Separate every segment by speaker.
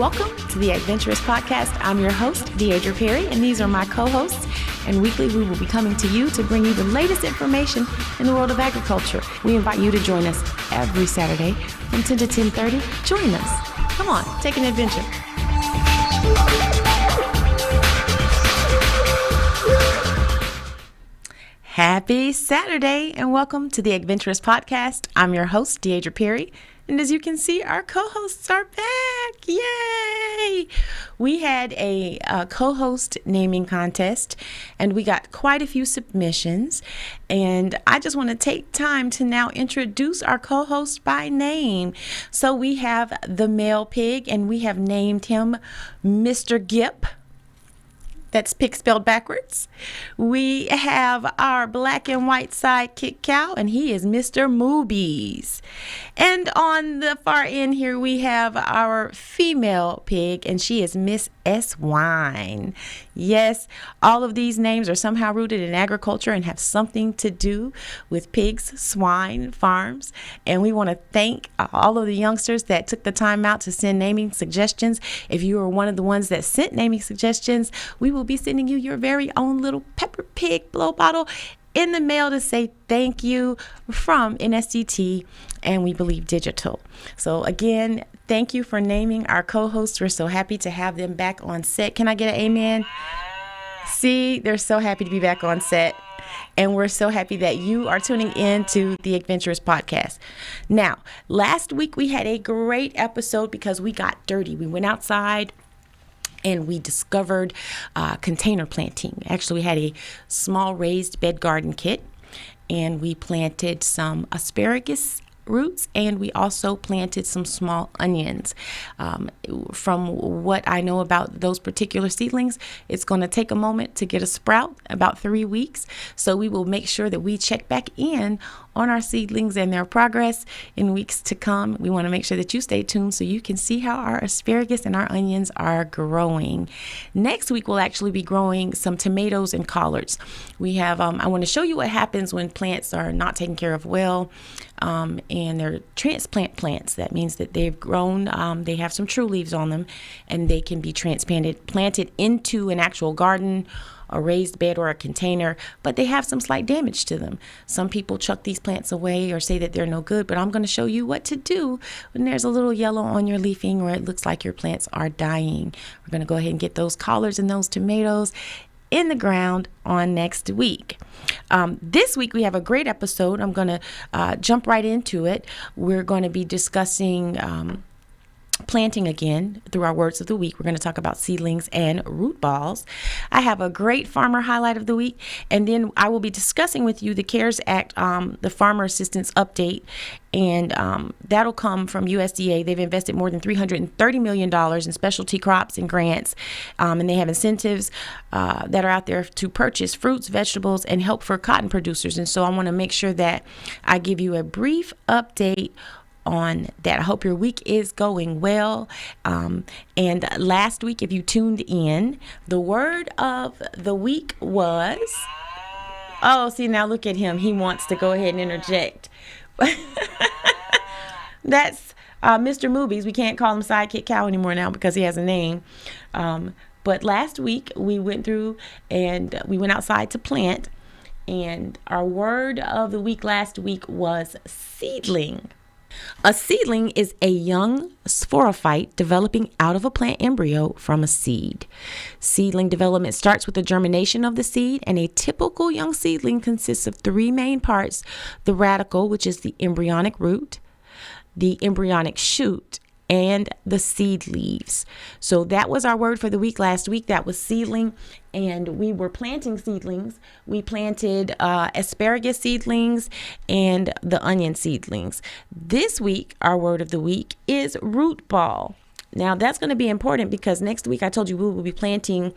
Speaker 1: Welcome to the Adventurous Podcast. I'm your host, Deidre Perry, and these are my co-hosts. And weekly, we will be coming to you to bring you the latest information in the world of agriculture. We invite you to join us every Saturday from 10 to 10:30. Join us. Come on, take an adventure. Happy Saturday, and welcome to the Adventurous Podcast. I'm your host, Deidre Perry. And as you can see, our co-hosts are back. Yay! We had a co-host naming contest, and we got quite a few submissions. And I just want to take time to now introduce our co-host by name. So we have the male pig, and we have named him Mr. Gip. That's pig spelled backwards. We have our black and white sidekick cow, and he is Mr. Moobies. And on the far end here, we have our female pig, and she is Miss S. Wine. Yes, all of these names are somehow rooted in agriculture and have something to do with pigs, swine, farms. And we want to thank all of the youngsters that took the time out to send naming suggestions. If you are one of the ones that sent naming suggestions, we will be sending you your very own little Pepper Pig blow bottle in the mail to say thank you from NSDT and We Believe Digital. So again, thank you for naming our co-hosts. We're so happy to have them back on set. Can I get an amen? See, they're so happy to be back on set. And we're so happy that you are tuning in to the Adventurous Podcast. Now, last week we had a great episode because we got dirty. We went outside and we discovered container planting. Actually, we had a small raised bed garden kit, and we planted some asparagus roots, and we also planted some small onions. From what I know about those particular seedlings, it's going to take a moment to get a sprout, about 3 weeks. So we will make sure that we check back in on our seedlings and their progress in weeks to come. We want to make sure that you stay tuned so you can see how our asparagus and our onions are growing. Next week, we'll actually be growing some tomatoes and collards. We have, I want to show you what happens when plants are not taken care of well. And they're transplant plants. That means that they've grown, they have some true leaves on them, and they can be planted into an actual garden, a raised bed, or a container, but they have some slight damage to them. Some people chuck these plants away or say that they're no good, but I'm going to show you what to do when there's a little yellow on your leafing or it looks like your plants are dying. We're going to go ahead and get those collards and those tomatoes in the ground on next week. This week we have a great episode. I'm going to jump right into it. We're going to be discussing planting again through our words of the week. We're going to talk about seedlings and root balls. I have a great farmer highlight of the week, and then I will be discussing with you the CARES Act, the farmer assistance update, and that'll come from USDA. They've invested more than $330 million in specialty crops and grants, and they have incentives that are out there to purchase fruits, vegetables, and help for cotton producers. And so I want to make sure that I give you a brief update on that. I hope your week is going well. And last week, if you tuned in, the word of the week was, oh, see, now look at him. He wants to go ahead and interject. That's Mr. Moobies. We can't call him Sidekick Cow anymore now because he has a name. But last week, we went through and we went outside to plant. And our word of the week last week was seedling. A seedling is a young sporophyte developing out of a plant embryo from a seed. Seedling development starts with the germination of the seed, and a typical young seedling consists of three main parts: the radicle, which is the embryonic root, the embryonic shoot, and the seed leaves. So that was our word for the week last week. That was seedling, and we were planting seedlings. We planted asparagus seedlings and the onion seedlings. This week, our word of the week is root ball. Now, that's going to be important because next week I told you we will be planting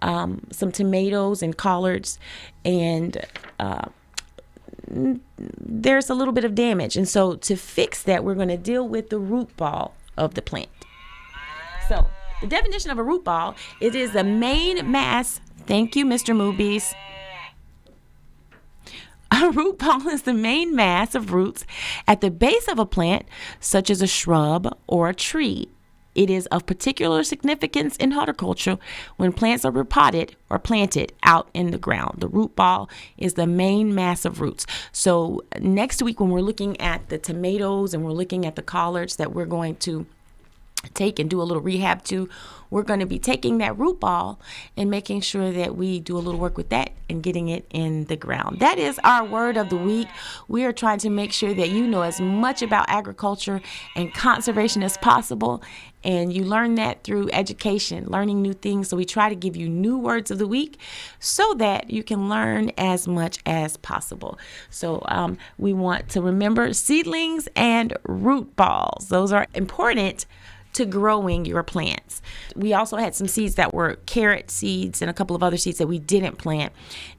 Speaker 1: some tomatoes and collards, and there's a little bit of damage. And so to fix that, we're going to deal with the root ball of the plant. So the definition of a root ball, it is the main mass. Thank you, Mr. Moobies. A root ball is the main mass of roots at the base of a plant, such as a shrub or a tree. It is of particular significance in horticulture when plants are repotted or planted out in the ground. The root ball is the main mass of roots. So next week when we're looking at the tomatoes and we're looking at the collards that we're going to take and do a little rehab to, we're going to be taking that root ball and making sure that we do a little work with that and getting it in the ground. That is our word of the week. We are trying to make sure that you know as much about agriculture and conservation as possible, and you learn that through education, learning new things. So we try to give you new words of the week so that you can learn as much as possible. So we want to remember seedlings and root balls. Those are important to growing your plants. We also had some seeds that were carrot seeds and a couple of other seeds that we didn't plant.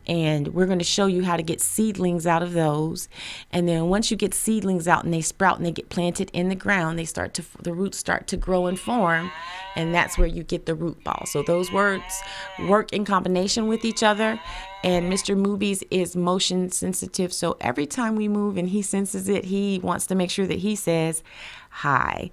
Speaker 1: And we're going to show you how to get seedlings out of those. And then once you get seedlings out and they sprout and they get planted in the ground, the roots start to grow and form. And that's where you get the root ball. So those words work in combination with each other. And Mr. Moobies is motion sensitive. So every time we move and he senses it, he wants to make sure that he says hi.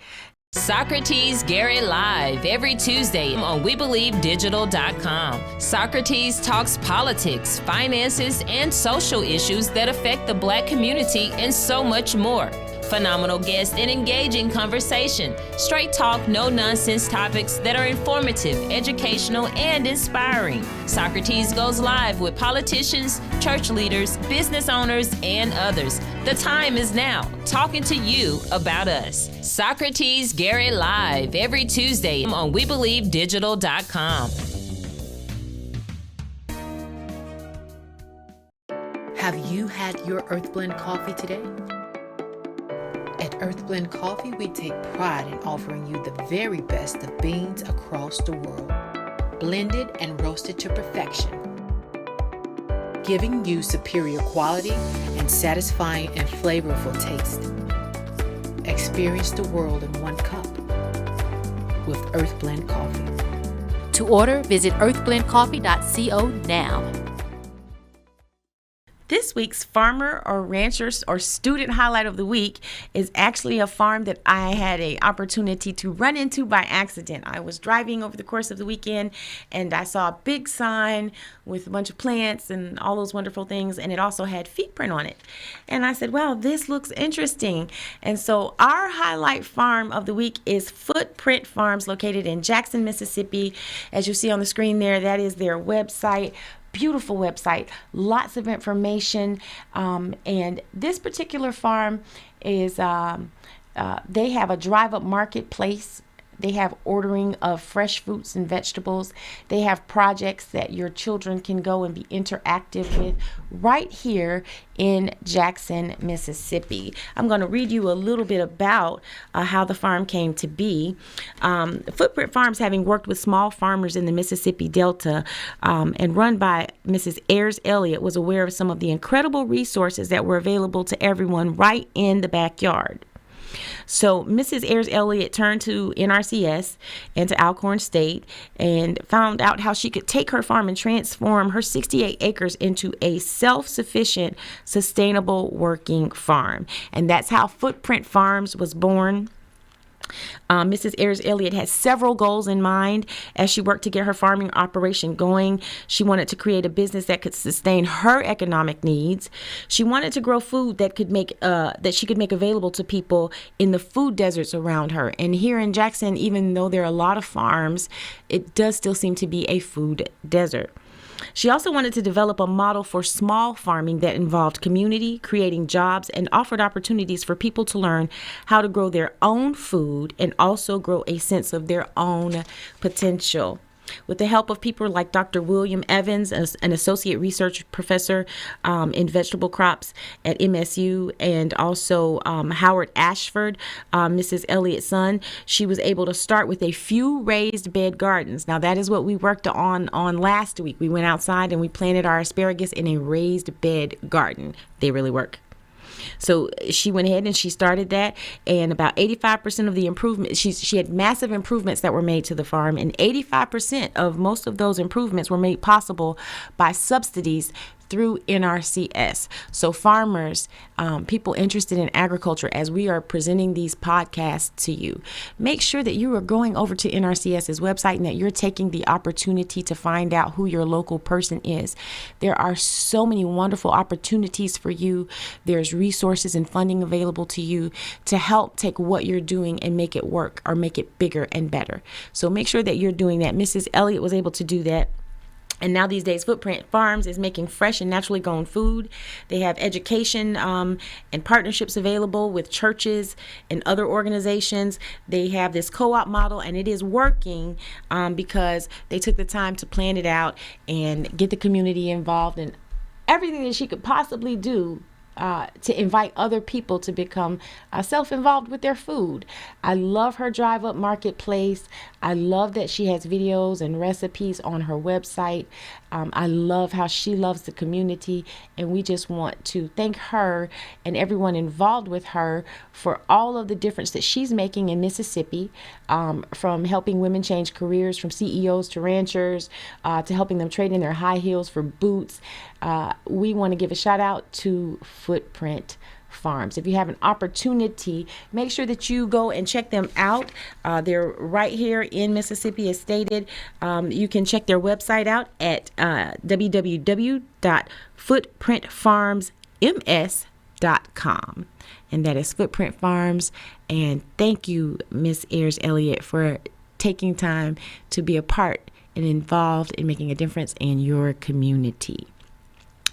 Speaker 2: Socrates Gary Live every Tuesday on WeBelieveDigital.com. Socrates talks politics, finances, and social issues that affect the Black community and so much more. Phenomenal guests and engaging conversation. Straight talk, no nonsense topics that are informative, educational, and inspiring. Socrates goes live with politicians, church leaders, business owners, and others. The time is now, talking to you about us. Socrates Gary Live every Tuesday on WeBelieveDigital.com.
Speaker 3: Have you had your Earthblend coffee today? At Earthblend Coffee, we take pride in offering you the very best of beans across the world, blended and roasted to perfection, giving you superior quality and satisfying and flavorful taste. Experience the world in one cup with Earthblend Coffee. To order, visit earthblendcoffee.co now.
Speaker 1: This week's farmer or rancher or student highlight of the week is actually a farm that I had an opportunity to run into by accident. I was driving over the course of the weekend and I saw a big sign with a bunch of plants and all those wonderful things, and it also had feet print on it. And I said, wow, this looks interesting. And so our highlight farm of the week is Footprint Farms, located in Jackson, Mississippi. As you see on the screen there, that is their website. Beautiful website, lots of information, and this particular farm is they have a drive-up marketplace. They have ordering of fresh fruits and vegetables. They have projects that your children can go and be interactive with right here in Jackson, Mississippi. I'm going to read you a little bit about how the farm came to be. Footprint Farms, having worked with small farmers in the Mississippi Delta and run by Mrs. Ayers Elliott, was aware of some of the incredible resources that were available to everyone right in the backyard. So Mrs. Ayers Elliott turned to NRCS and to Alcorn State and found out how she could take her farm and transform her 68 acres into a self-sufficient, sustainable working farm. And that's how Footprint Farms was born. Mrs. Ayers Elliott had several goals in mind as she worked to get her farming operation going. She wanted to create a business that could sustain her economic needs. She wanted to grow food that she could make available to people in the food deserts around her. And here in Jackson, even though there are a lot of farms, it does still seem to be a food desert. She also wanted to develop a model for small farming that involved community, creating jobs, and offered opportunities for people to learn how to grow their own food and also grow a sense of their own potential. With the help of people like Dr. William Evans, an associate research professor in vegetable crops at MSU, and also Howard Ashford, Mrs. Elliott's son, she was able to start with a few raised bed gardens. Now, that is what we worked on last week. We went outside and we planted our asparagus in a raised bed garden. They really work. So she went ahead and she started that, and about 85% of the improvement, she had massive improvements that were made to the farm, and 85% of most of those improvements were made possible by subsidies through NRCS. So farmers, people interested in agriculture, as we are presenting these podcasts to you, make sure that you are going over to NRCS's website and that you're taking the opportunity to find out who your local person is. There are so many wonderful opportunities for you. There's resources and funding available to you to help take what you're doing and make it work or make it bigger and better. So make sure that you're doing that. Mrs. Elliott was able to do that. And now these days, Footprint Farms is making fresh and naturally grown food. They have education and partnerships available with churches and other organizations. They have this co-op model, and it is working because they took the time to plan it out and get the community involved in everything that she could possibly do to invite other people to become self-involved with their food. I love her Drive Up Marketplace. I love that she has videos and recipes on her website. I love how she loves the community, and we just want to thank her and everyone involved with her for all of the difference that she's making in Mississippi, from helping women change careers, from CEOs to ranchers, to helping them trade in their high heels for boots. We want to give a shout out to Footprint Farms. If you have an opportunity, make sure that you go and check them out. They're right here in Mississippi, as stated. You can check their website out at www.footprintfarmsms.com. And that is Footprint Farms. And thank you, Miss Ayers Elliott, for taking time to be a part and involved in making a difference in your community.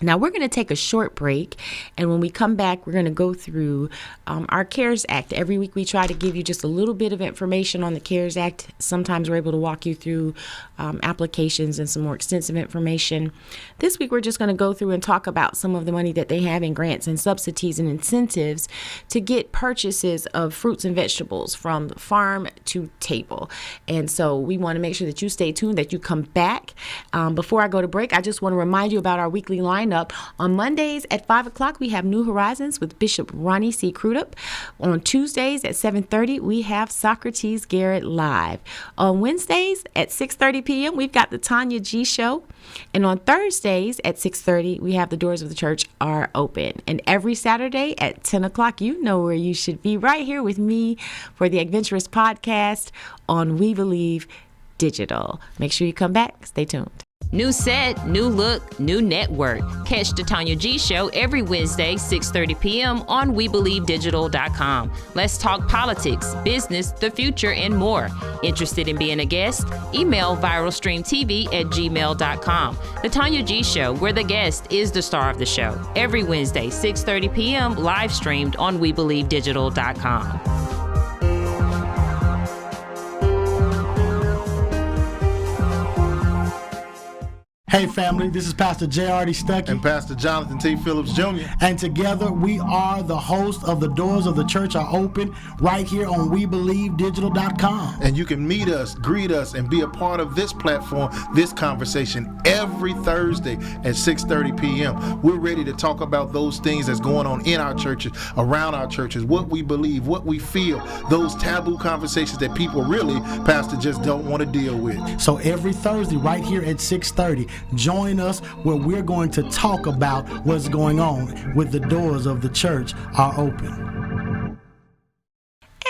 Speaker 1: Now, we're going to take a short break, and when we come back, we're going to go through our CARES Act. Every week, we try to give you just a little bit of information on the CARES Act. Sometimes we're able to walk you through applications and some more extensive information. This week, we're just going to go through and talk about some of the money that they have in grants and subsidies and incentives to get purchases of fruits and vegetables from farm to table. And so we want to make sure that you stay tuned, that you come back. Before I go to break, I just want to remind you about our weekly line up. On Mondays at 5 o'clock, we have New Horizons with Bishop Ronnie C. Crudup. On Tuesdays at 7:30, we have Socrates Garrett Live. On Wednesdays at 6:30 p.m., we've got the Tanya G Show. And on Thursdays at 6:30, we have the doors of the church are open. And every Saturday at 10 o'clock, you know where you should be, right here with me for the Adventurous podcast on We Believe Digital. Make sure you come back. Stay tuned.
Speaker 2: New set, new look, new network. Catch the Tanya G Show every Wednesday, 6:30 p.m. on WeBelieveDigital.com. Let's talk politics, business, the future, and more. Interested in being a guest? Email viralstreamtv@gmail.com. The Tanya G Show, where the guest is the star of the show. Every Wednesday, 6:30 p.m. live streamed on WeBelieveDigital.com.
Speaker 4: Hey family, this is Pastor J.R.D. Stuckey
Speaker 5: and Pastor Jonathan T. Phillips Jr.
Speaker 4: And together we are the host of The Doors of the Church Are Open right here on WeBelieveDigital.com.
Speaker 5: And you can meet us, greet us, and be a part of this platform, this conversation every Thursday at 6:30 p.m. We're ready to talk about those things that's going on in our churches, around our churches, what we believe, what we feel, those taboo conversations that people really, Pastor, just don't want to deal with.
Speaker 4: So every Thursday right here at 6:30, join us where we're going to talk about what's going on with the doors of the church are open.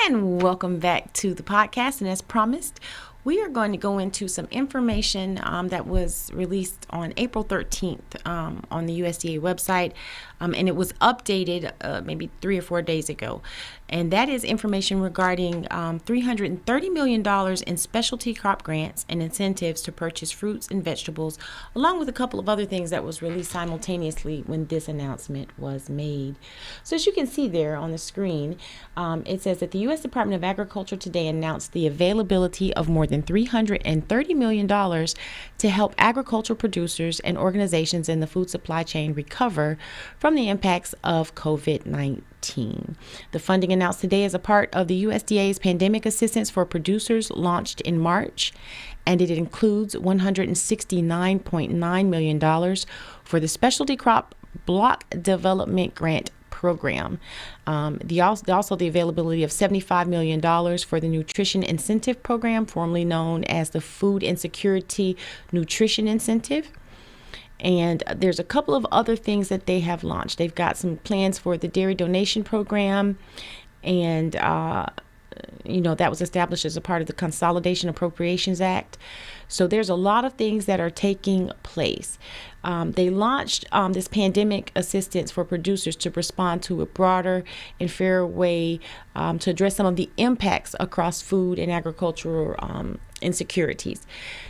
Speaker 1: And welcome back to the podcast. And as promised, we are going to go into some information that was released on April 13th on the USDA website. And it was updated maybe 3 or 4 days ago. And that is information regarding $330 million in specialty crop grants and incentives to purchase fruits and vegetables, along with a couple of other things that was released simultaneously when this announcement was made. So as you can see there on the screen, it says that the U.S. Department of Agriculture today announced the availability of more than $330 million to help agricultural producers and organizations in the food supply chain recover from the impacts of COVID-19. The funding announced today is a part of the USDA's Pandemic Assistance for Producers launched in March, and it includes $169.9 million for the Specialty Crop Block Development Grant Program. Also the availability of $75 million for the Nutrition Incentive Program, formerly known as the Food Insecurity Nutrition Incentive. And there's a couple of other things that they have launched. They've got some plans for the dairy donation program, and that was established as a part of the Consolidation Appropriations Act. So there's a lot of things that are taking place. They launched this pandemic assistance for producers to respond to a broader and fairer way to address some of the impacts across food and agricultural insecurities.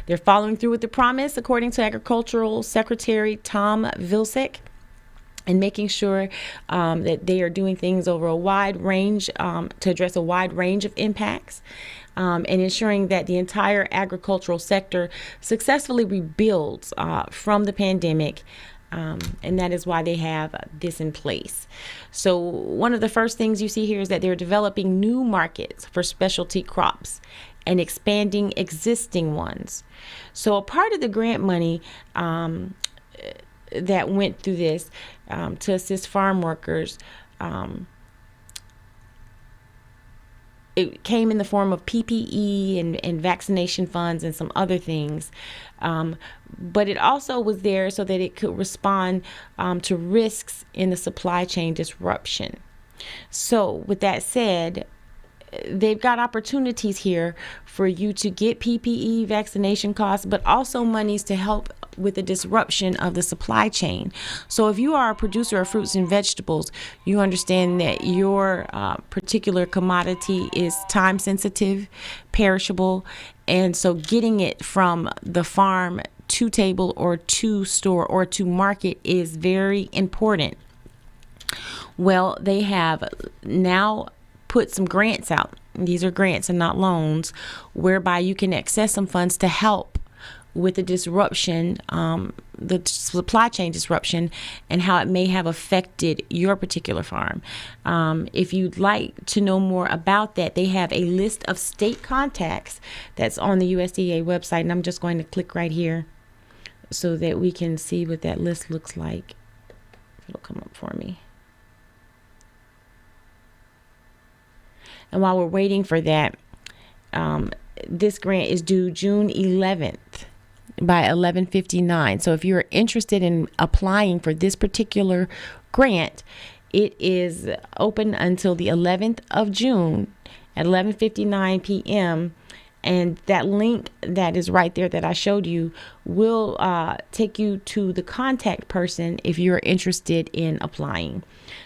Speaker 1: They're following through with the promise, according to Agricultural Secretary Tom Vilsack, and making sure that they are doing things over a wide range to address a wide range of impacts, and ensuring that the entire agricultural sector successfully rebuilds from the pandemic. And that is why they have this in place. So one of the first things you see here is that they're developing new markets for specialty crops and expanding existing ones. So a part of the grant money that went through this to assist farm workers, it came in the form of PPE and vaccination funds and some other things. But it also was there so that it could respond to risks in the supply chain disruption. So with that said, they've got opportunities here for you to get PPE, vaccination costs, but also monies to help with the disruption of the supply chain. So if you are a producer of fruits and vegetables, you understand that your particular commodity is time sensitive, perishable, and so getting it from the farm to table or to store or to market is very important. Well, they have now put some grants out. These are grants and not loans, whereby you can access some funds to help with the disruption, the supply chain disruption, and how it may have affected your particular farm. If you'd like to know more about that, they have a list of state contacts that's on the USDA website, and I'm just going to click right here so that we can see what that list looks like. It'll come up for me. And while we're waiting for that, this grant is due June 11th by 11:59. So if you're interested in applying for this particular grant, it is open until the 11th of June at 11:59 p.m. And that link that is right there that I showed you will take you to the contact person if you're interested in applying.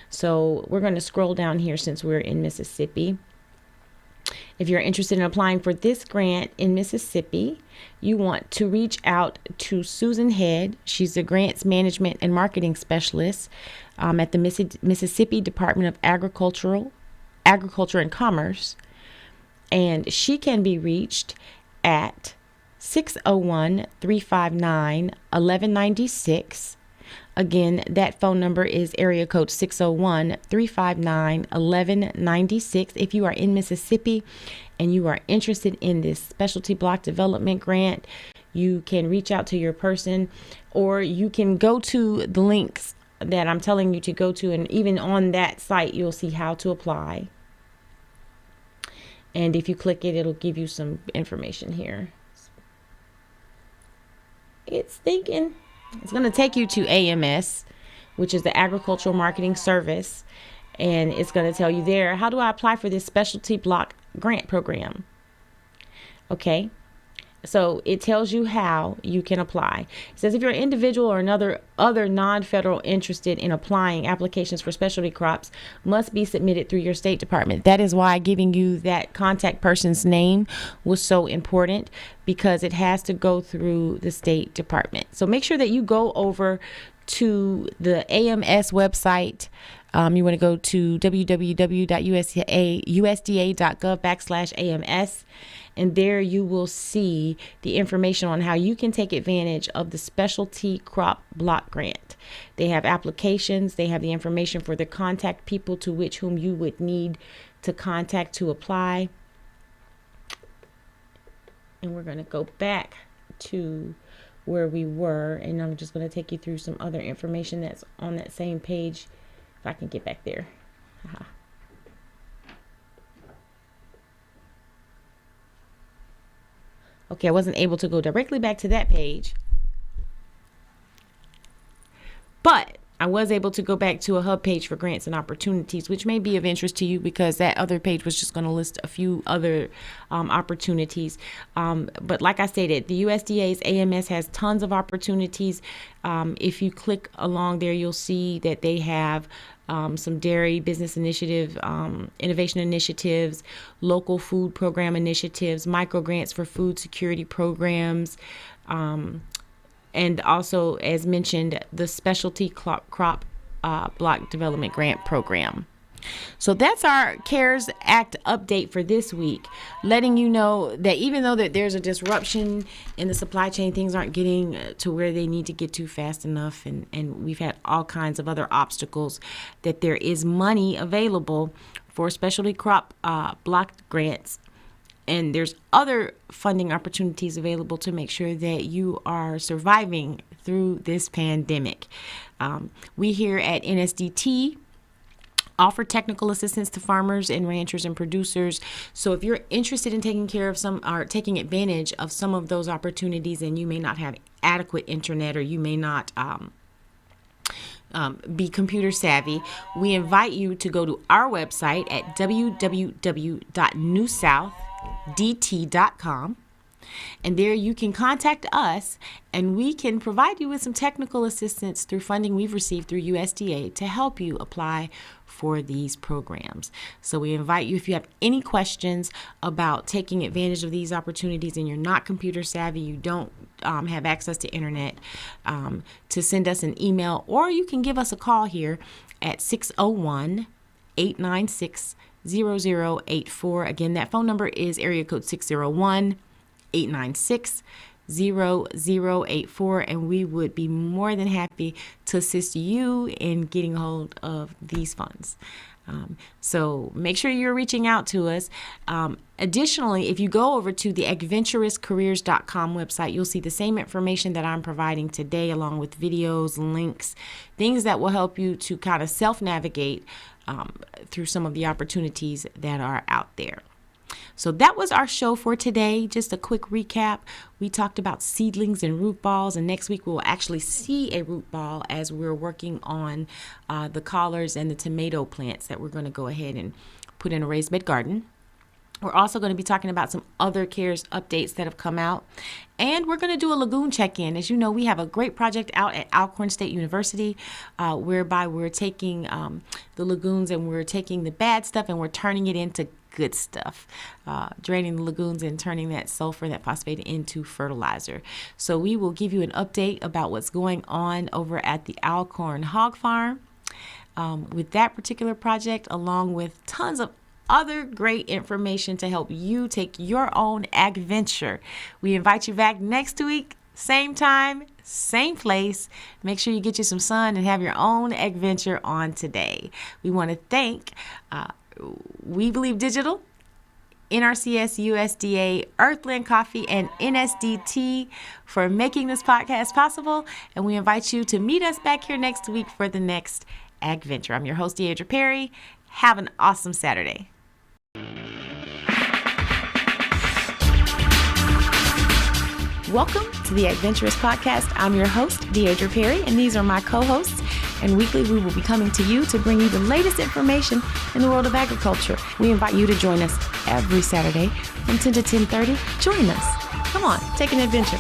Speaker 1: So we're going to scroll down here since we're in Mississippi. If you're interested in applying for this grant in Mississippi, you want to reach out to Susan Head. She's the Grants Management and Marketing Specialist at the Mississippi Department of Agriculture and Commerce. And she can be reached at 601-359-1196. Again, that phone number is area code 601-359-1196. If you are in Mississippi and you are interested in this specialty block development grant, you can reach out to your person, or you can go to the links that I'm telling you to go to, and even on that site, you'll see how to apply. And if you click it, it'll give you some information here. It's thinking. It's going to take you to AMS, which is the Agricultural Marketing Service, and it's going to tell you there, how do I apply for this specialty block grant program? Okay, so it tells you how you can apply. It says if you're an individual or other non-federal interested in applying, applications for specialty crops must be submitted through your State Department. That is why giving you that contact person's name was so important, because it has to go through the State Department. So make sure that you go over to the AMS website. You want to go to www.usda.gov/AMS, and there you will see the information on how you can take advantage of the specialty crop block grant. They have applications. They have the information for the contact people to whom you would need to contact to apply. And we're going to go back to where we were, and I'm just going to take you through some other information that's on that same page. If I can get back there. Okay, I wasn't able to go directly back to that page. But I was able to go back to a hub page for grants and opportunities, which may be of interest to you because that other page was just going to list a few other opportunities. But like I stated, the USDA's AMS has tons of opportunities. If you click along there, you'll see that they have some dairy business initiative, innovation initiatives, local food program initiatives, micro grants for food security programs, and also, as mentioned, the specialty crop block development grant program. So that's our CARES Act update for this week, letting you know that even though that there's a disruption in the supply chain, things aren't getting to where they need to get to fast enough, and we've had all kinds of other obstacles, that there is money available for specialty crop block grants. And there's other funding opportunities available to make sure that you are surviving through this pandemic. We here at NSDT offer technical assistance to farmers and ranchers and producers. So if you're interested in taking care of some or taking advantage of some of those opportunities, and you may not have adequate internet, or you may not be computer savvy, we invite you to go to our website at www.newsouthdt.com. And there you can contact us, and we can provide you with some technical assistance through funding we've received through USDA to help you apply for these programs. So we invite you, if you have any questions about taking advantage of these opportunities and you're not computer savvy, you don't have access to internet, to send us an email, or you can give us a call here at 601-896-0084. Again, that phone number is area code 601-896-0084, and we would be more than happy to assist you in getting hold of these funds. So make sure you're reaching out to us. Additionally, if you go over to the adventurouscareers.com website, you'll see the same information that I'm providing today, along with videos, links, things that will help you to kind of self-navigate through some of the opportunities that are out there. So that was our show for today. Just a quick recap. We talked about seedlings and root balls, and next week we'll actually see a root ball as we're working on the collards and the tomato plants that we're going to go ahead and put in a raised bed garden. We're also going to be talking about some other CARES updates that have come out. And we're going to do a lagoon check-in. As you know, we have a great project out at Alcorn State University, whereby we're taking the lagoons and we're taking the bad stuff and we're turning it into good stuff, draining the lagoons and turning that sulfur, that phosphate, into fertilizer. So we will give you an update about what's going on over at the Alcorn Hog Farm with that particular project, along with tons of other great information to help you take your own adventure. We invite you back next week, same time, same place. Make sure you get you some sun and have your own adventure on today. We want to thank We Believe Digital, NRCS, USDA, Earthland Coffee, and NSDT for making this podcast possible. And we invite you to meet us back here next week for the next adventure. I'm your host, Deidre Perry. Have an awesome Saturday. Welcome to the Adventurous Podcast. I'm your host, Deidre Perry, and these are my co-hosts. And weekly, we will be coming to you to bring you the latest information in the world of agriculture. We invite you to join us every Saturday from 10 to 10:30. Join us. Come on, take an adventure.